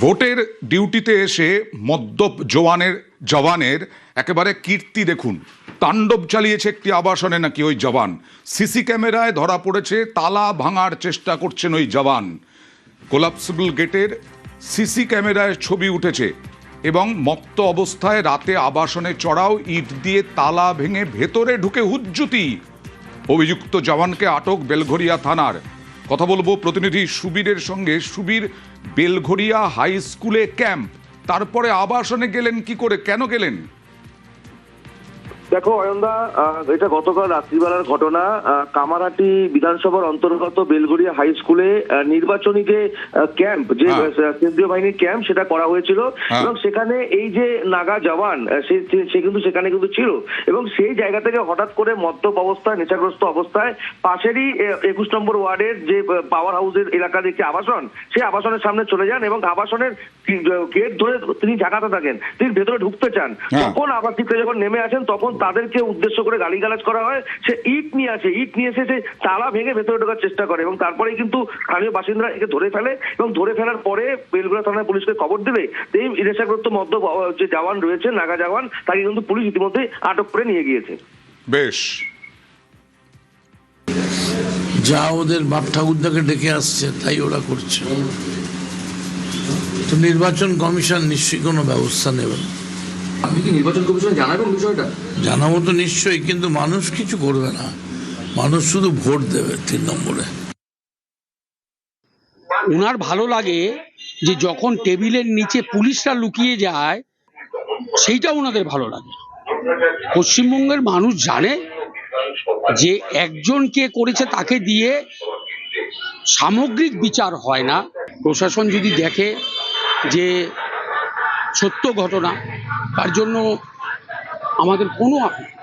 ভোটের ডিউটিতে এসে মদ্যপ জওয়ানের একেবারে কীর্তি দেখুন। তাণ্ডব চালিয়েছে একটি আবাসনে নাকি ওই জওয়ান। সিসি ক্যামেরায় ধরা পড়েছে তালা ভাঙার চেষ্টা করছেন ওই জওয়ান। কোলাপসিবল গেটের সিসি ক্যামেরায় ছবি উঠেছে এবং মত্ত অবস্থায় রাতে আবাসনে চড়াও ইট দিয়ে তালা ভেঙে ভেতরে ঢুকে হুজ্জুতি। অভিযুক্ত জওয়ানকে আটক বেলঘরিয়া থানার। কথা বলবো প্রতিনিধি সুবীরের সঙ্গে। সুবীর, বেলঘরিয়া হাই স্কুলে ক্যাম্প, তারপরে আবাসনে গেলেন কি করে, কেন গেলেন? দেখো অয়নদা, এটা গতকাল রাত্রিবেলার ঘটনা। কামারহাটি বিধানসভার অন্তর্গত বেলঘরিয়া হাই স্কুলে নির্বাচনী যে ক্যাম্প, যে কেন্দ্রীয় বাহিনীর ক্যাম্প, সেটা করা হয়েছিল এবং সেখানে এই যে নাগা জওয়ান সে কিন্তু সেখানে কিন্তু ছিল এবং সেই জায়গা থেকে হঠাৎ করে মদ্যপ অবস্থায়, নেশাগ্রস্ত অবস্থায় পাশেরই 21 নম্বর ওয়ার্ডের যে পাওয়ার হাউসের এলাকার একটি আবাসন, সেই আবাসনের সামনে চলে যান এবং আবাসনের গেট ধরে তিনি ঢাকাতে থাকেন। তিনি ভেতরে ঢুকতে চান, তখন আবাসিকরা যখন নেমে আসেন তখন তাদেরকে উদ্দেশ্য করে গালিগালাজ করা হয়। সে ইট নিয়ে এসে সে তালা ভেঙে ভেতরে ঢোকার চেষ্টা করে এবং তারপরেই কিন্তু স্থানীয় বাসিন্দারা একে ধরে ফেলে এবং ধরে ফেলার পরে বেলঘরিয়া থানায় পুলিশকে খবর দিলে এই নেশাগ্রস্ত মদ্য যে জওয়ান রয়েছে, নাগা জওয়ান, তাকে কিন্তু পুলিশ ইতিমধ্যে আটক করে নিয়ে গিয়েছে। বেশ, যা ওদের বাপ ঠাকুরদাকে ডেকে আসছে তাই ওরা করছে। তো নির্বাচন কমিশন নিশ্চয়ই কোনো ব্যবস্থা নেবেন। আপনি কি নির্বাচন কমিশনে জানাবেন বিষয়টা? জানাবো তো নিশ্চয়ই, কিন্তু মানুষ কিছু করবে না, মানুষ শুধু ভোট দেবে 3 নম্বরে। ওনার ভালো লাগে যে যখন টেবিলের নিচে পুলিশরা লুকিয়ে যায়, সেইটা ওনাদের ভালো লাগে। পশ্চিমবঙ্গের মানুষ জানে যে একজন কে করেছে তাকে দিয়ে সামগ্রিক বিচার হয় না। প্রশাসন যদি দেখে যে সত্য ঘটনা, তার জন্য আমাদের কোনো আপত্তি